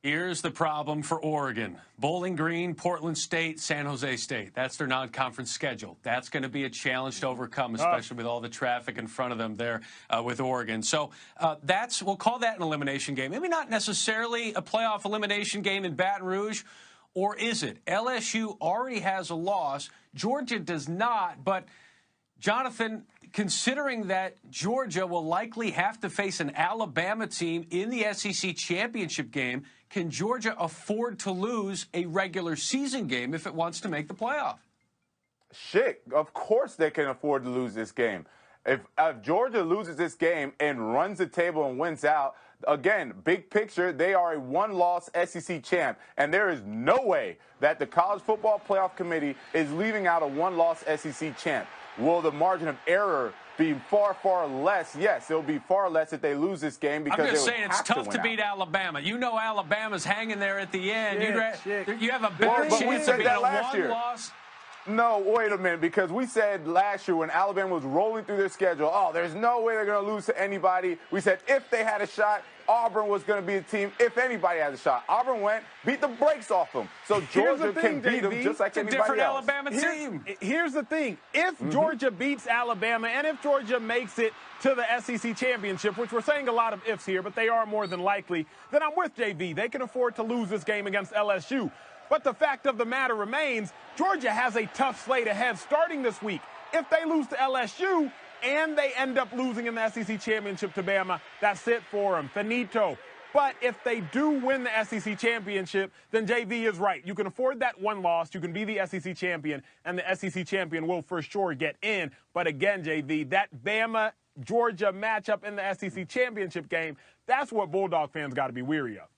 Here's the problem for Oregon. Bowling Green, Portland State, San Jose State. That's their non-conference schedule. That's going to be a challenge to overcome, especially with all the traffic in front of them there with Oregon. So we'll call that an elimination game. Maybe not necessarily a playoff elimination game in Baton Rouge, or is it? LSU already has a loss. Georgia does not, but Jonathan, considering that Georgia will likely have to face an Alabama team in the SEC championship game, can Georgia afford to lose a regular season game if it wants to make the playoff? Shit, of course they can afford to lose this game. If Georgia loses this game and runs the table and wins out, again, big picture, they are a one-loss SEC champ. And there is no way that the College Football Playoff Committee is leaving out a one-loss SEC champ. Will the margin of error be far, far less? Yes, it'll be far less if they lose this game because I'm just they saying would it's have tough to to beat Alabama. You know Alabama's hanging there at the end. You have a better but we chance said of being that a last year. one-loss. No, wait a minute, because we said last year when Alabama was rolling through their schedule, oh, there's no way they're going to lose to anybody. We said if they had a shot, Auburn was going to be a team if anybody has a shot. Auburn went, beat the brakes off them. So Georgia can beat them just like anybody else. Different Alabama team. Here's the thing. If Georgia beats Alabama and if Georgia makes it to the SEC championship, which we're saying a lot of ifs here, but they are more than likely, then I'm with JV. They can afford to lose this game against LSU. But the fact of the matter remains, Georgia has a tough slate ahead starting this week. If they lose to LSU and they end up losing in the SEC championship to Bama, that's it for them. Finito. But if they do win the SEC championship, then JV is right. You can afford that one loss. You can be the SEC champion, and the SEC champion will for sure get in. But again, JV, that Bama-Georgia matchup in the SEC championship game, that's what Bulldog fans got to be weary of.